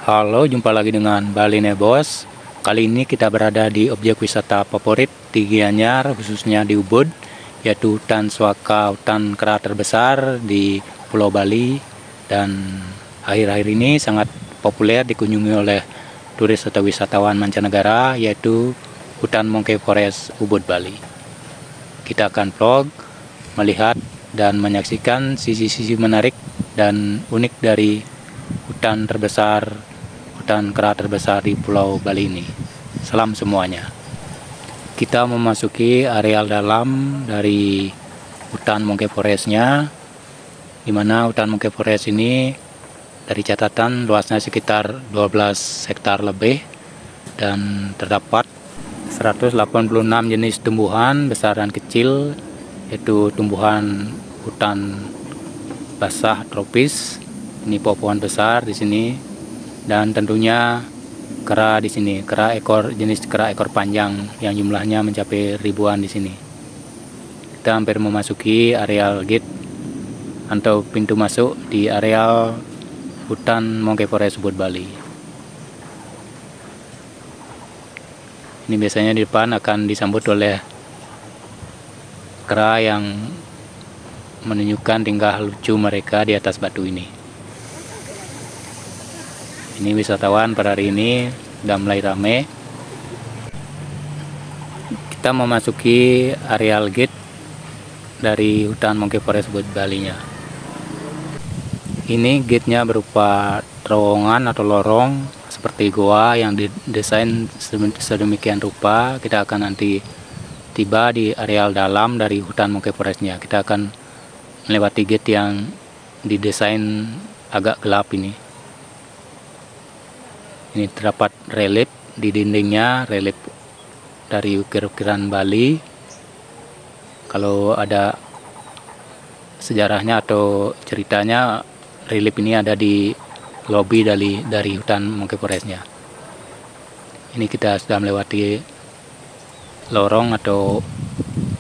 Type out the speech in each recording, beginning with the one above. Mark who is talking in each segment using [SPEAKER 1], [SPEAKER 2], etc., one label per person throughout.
[SPEAKER 1] Halo, jumpa lagi dengan Bali Nebos. Kali ini kita berada di objek wisata favorit di Gianyar, khususnya di Ubud, yaitu hutan suaka, hutan kera terbesar di Pulau Bali, dan akhir-akhir ini sangat populer dikunjungi oleh turis atau wisatawan mancanegara, yaitu hutan Monkey Forest Ubud Bali. Kita akan vlog, melihat dan menyaksikan sisi-sisi menarik dan unik dari hutan kera terbesar di Pulau Bali ini. Salam semuanya. Kita memasuki areal dalam dari hutan Monkey Forest-nya, di mana hutan Monkey Forest ini dari catatan luasnya sekitar 12 hektar lebih, dan terdapat 186 jenis tumbuhan besar dan kecil, yaitu tumbuhan hutan basah tropis. Ini pohon besar di sini, dan tentunya kera di sini, jenis kera ekor panjang yang jumlahnya mencapai ribuan di sini. Kita hampir memasuki areal gate atau pintu masuk di areal hutan Monkey Forest Ubud Bali. Ini biasanya di depan akan disambut oleh kera yang menunjukkan tingkah lucu mereka di atas batu ini. Ini wisatawan pada hari ini sudah mulai ramai. Kita memasuki areal gate dari hutan Monkey Forest Ubud Bali-nya. Ini gate-nya berupa terowongan atau lorong seperti goa yang didesain sedemikian rupa. Kita akan nanti tiba di areal dalam dari hutan Monkey Forest-nya. Kita akan melewati gate yang didesain agak gelap ini. Ini terdapat relief di dindingnya, relief dari ukir-ukiran Bali. Kalau ada sejarahnya atau ceritanya, relief ini ada di lobi dari hutan Monkey Forest-nya. Ini kita sudah melewati lorong atau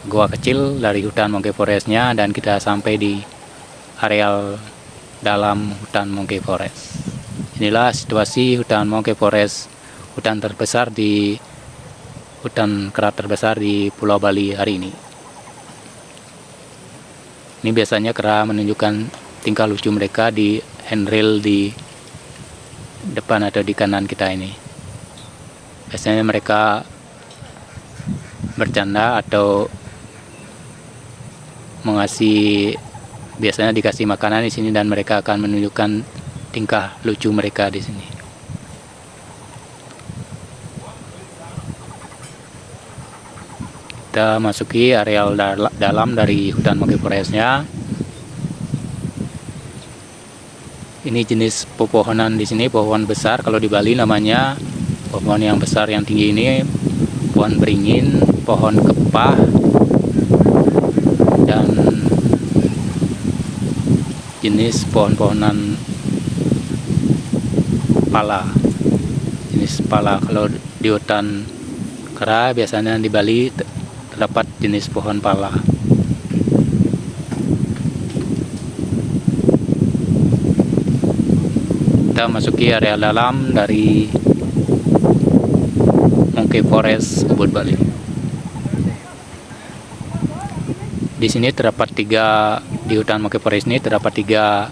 [SPEAKER 1] goa kecil dari hutan Monkey Forest-nya, dan kita sampai di areal dalam hutan Monkey Forest. Inilah situasi hutan Monkey Forest, hutan kera terbesar di Pulau Bali hari ini. Ini biasanya kera menunjukkan tingkah lucu mereka di handrail di depan atau di kanan kita ini. Biasanya mereka bercanda atau biasanya dikasih makanan di sini, dan mereka akan menunjukkan tingkah lucu mereka di sini. Kita masuki areal dalam dari hutan Monkey Forest-nya. Ini jenis pepohonan di sini, pohon besar. Kalau di Bali namanya pohon yang besar yang tinggi ini pohon beringin, pohon kepah, dan jenis pohon-pohonan pala, jenis pala. Kalau di hutan kera biasanya di Bali terdapat jenis pohon pala. Kita masuki area dalam dari Monkey Forest Ubud Bali. Di sini terdapat di hutan Monkey Forest ini terdapat 3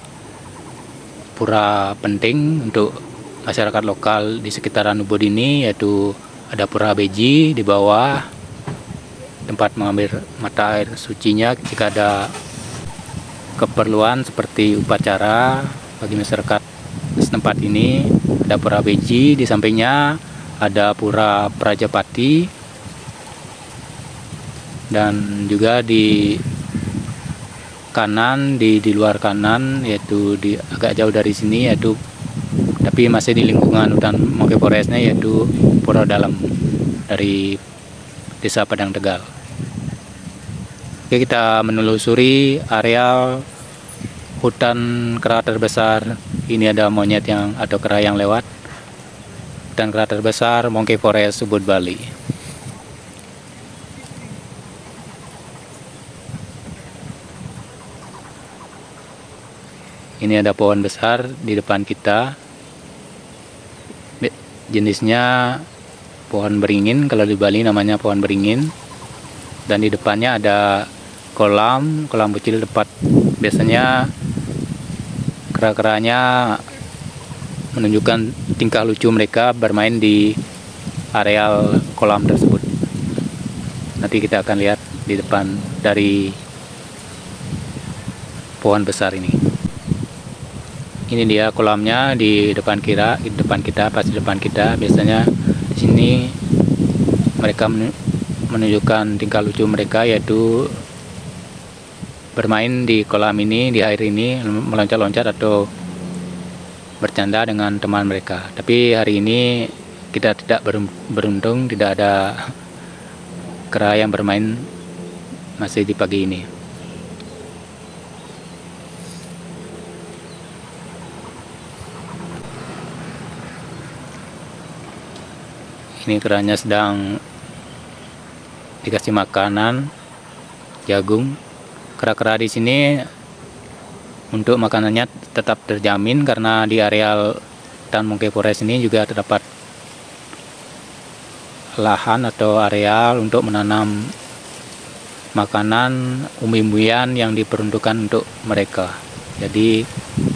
[SPEAKER 1] pura penting untuk masyarakat lokal di sekitaran Ubud ini, yaitu ada Pura Beji di bawah, tempat mengambil mata air sucinya jika ada keperluan seperti upacara bagi masyarakat setempat ini. Ada Pura Beji, di sampingnya ada Pura Prajapati, dan juga di kanan, di luar kanan, yaitu agak jauh dari sini, yaitu tapi masih di lingkungan hutan Monkey Forest-nya, yaitu Pura Dalam dari Desa Padang Tegal. Oke, kita menelusuri areal hutan kera terbesar. Ini ada monyet atau kera yang lewat. Hutan kera terbesar Monkey Forest Ubud Bali. Ini ada pohon besar di depan kita. jenisnya pohon beringin, kalau di Bali namanya pohon beringin. Dan di depannya ada kolam kecil tempat biasanya kera-keranya menunjukkan tingkah lucu mereka bermain di areal kolam tersebut. Nanti kita akan lihat di depan dari pohon besar ini. Ini dia kolamnya di depan kita, pas di depan kita. Biasanya di sini mereka menunjukkan tingkah lucu mereka, yaitu bermain di kolam ini, di air ini, meloncat-loncat atau bercanda dengan teman mereka. Tapi hari ini kita tidak beruntung, tidak ada kera yang bermain masih di pagi ini. Ini keranya sedang dikasih makanan jagung. Kera-kera di sini untuk makanannya tetap terjamin karena di areal hutan Monkey Forest ini juga terdapat lahan atau areal untuk menanam makanan umbi-umbian yang diperuntukkan untuk mereka. Jadi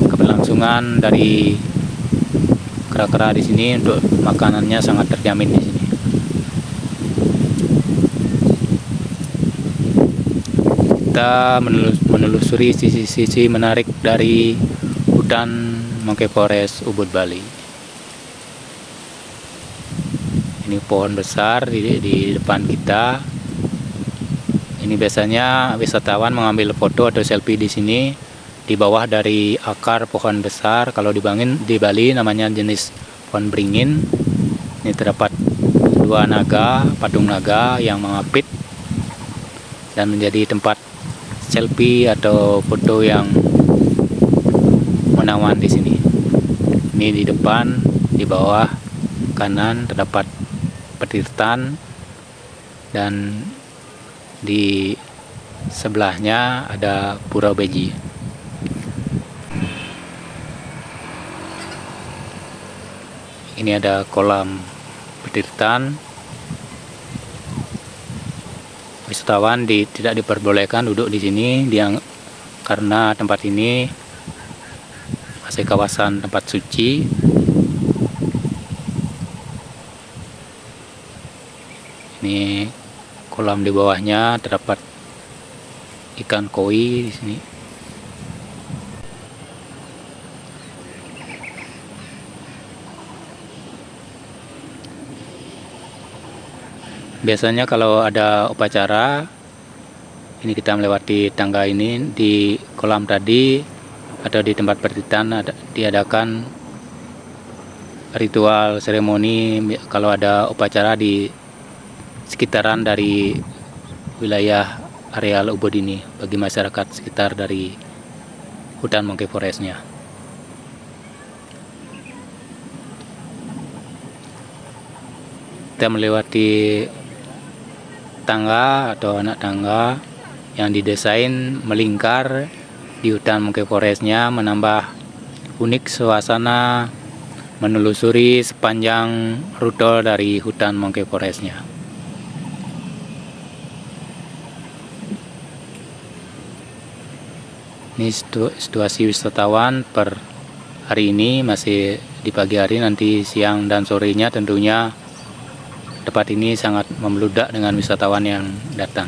[SPEAKER 1] keberlangsungan dari kera-kera di sini untuk makanannya sangat terjamin di sini. Kita menelusuri sisi-sisi menarik dari hutan Monkey Forest Ubud Bali. Ini pohon besar di depan kita. Ini biasanya wisatawan mengambil foto atau selfie di sini di bawah dari akar pohon besar. Kalau di Bali namanya jenis pohon beringin. Ini terdapat dua naga, patung naga yang mengapit dan menjadi tempat selfie atau foto yang menawan di sini. Ini di depan, di bawah kanan terdapat petirtan dan di sebelahnya ada Pura Beji. Ini ada kolam petirtan. Wisatawan tidak diperbolehkan duduk di sini karena tempat ini masih kawasan tempat suci. Ini kolam di bawahnya terdapat ikan koi di sini. Biasanya kalau ada upacara, ini kita melewati tangga ini, di kolam tadi atau di tempat petirtan diadakan ritual seremoni kalau ada upacara di sekitaran dari wilayah areal Ubud ini bagi masyarakat sekitar dari hutan Monkey Forest-nya. Kita melewati tangga atau anak tangga yang didesain melingkar di hutan Monkey Forest-nya, menambah unik suasana menelusuri sepanjang rute dari hutan Monkey Forest-nya. Ini situasi wisatawan per hari ini, masih di pagi hari, nanti siang dan sorenya tentunya tempat ini sangat membludak dengan wisatawan yang datang.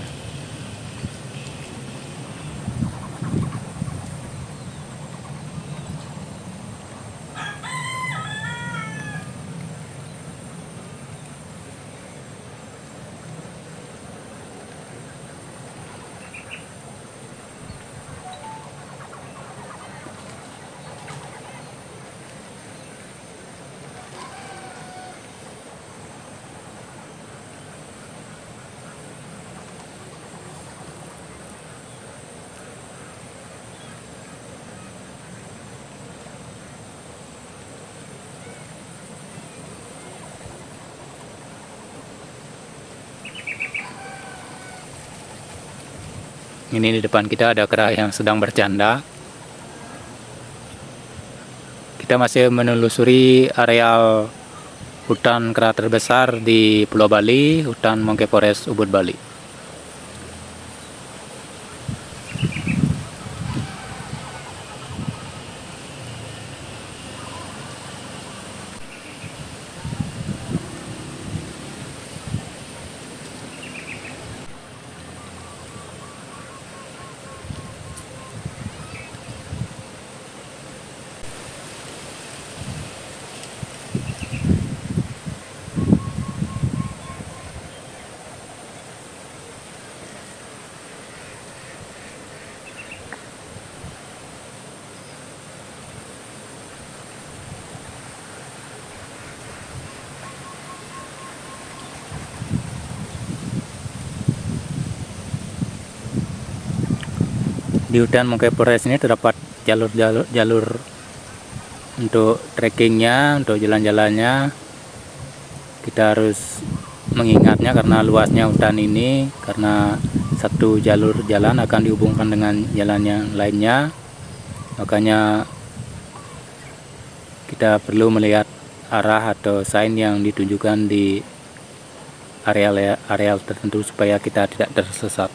[SPEAKER 1] Ini di depan kita ada kera yang sedang bercanda. Kita masih menelusuri areal hutan kera terbesar di Pulau Bali, hutan Monkey Forest Ubud Bali. Di hutan Monkey Forest ini terdapat jalur untuk trekkingnya, untuk jalan-jalannya. Kita harus mengingatnya karena luasnya hutan ini, karena satu jalur jalan akan dihubungkan dengan jalan yang lainnya. Makanya kita perlu melihat arah atau sign yang ditunjukkan di areal tertentu supaya kita tidak tersesat.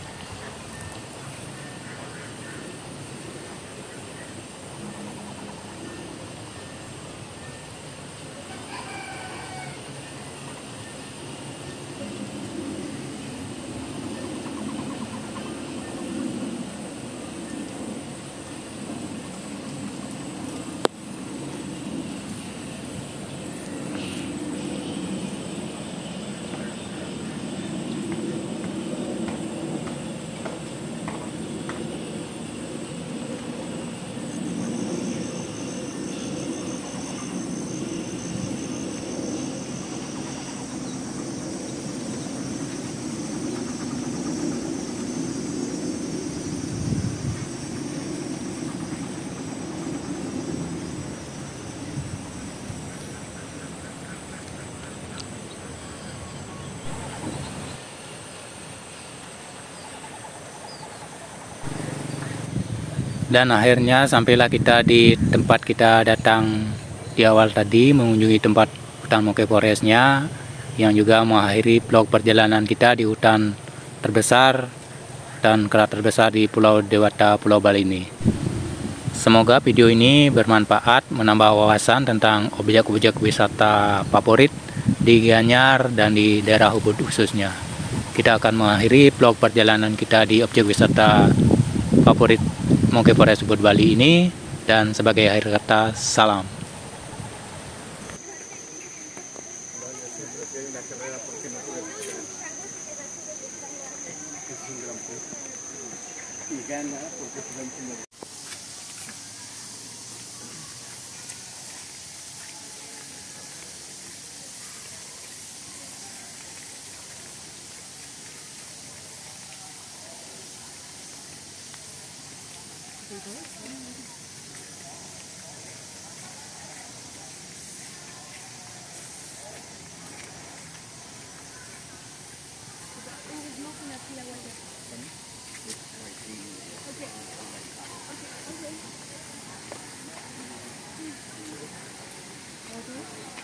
[SPEAKER 1] Dan akhirnya sampailah kita di tempat kita datang di awal tadi, mengunjungi tempat hutan Monkey Forest-nya, yang juga mengakhiri vlog perjalanan kita di hutan terbesar dan kera terbesar di Pulau Dewata, Pulau Bali ini. Semoga video ini bermanfaat, menambah wawasan tentang objek-objek wisata favorit di Gianyar dan di daerah Ubud khususnya. Kita akan mengakhiri vlog perjalanan kita di objek wisata favorit Monkey Forest Ubud Bali ini, dan sebagai akhir kata, salam.
[SPEAKER 2] Okay.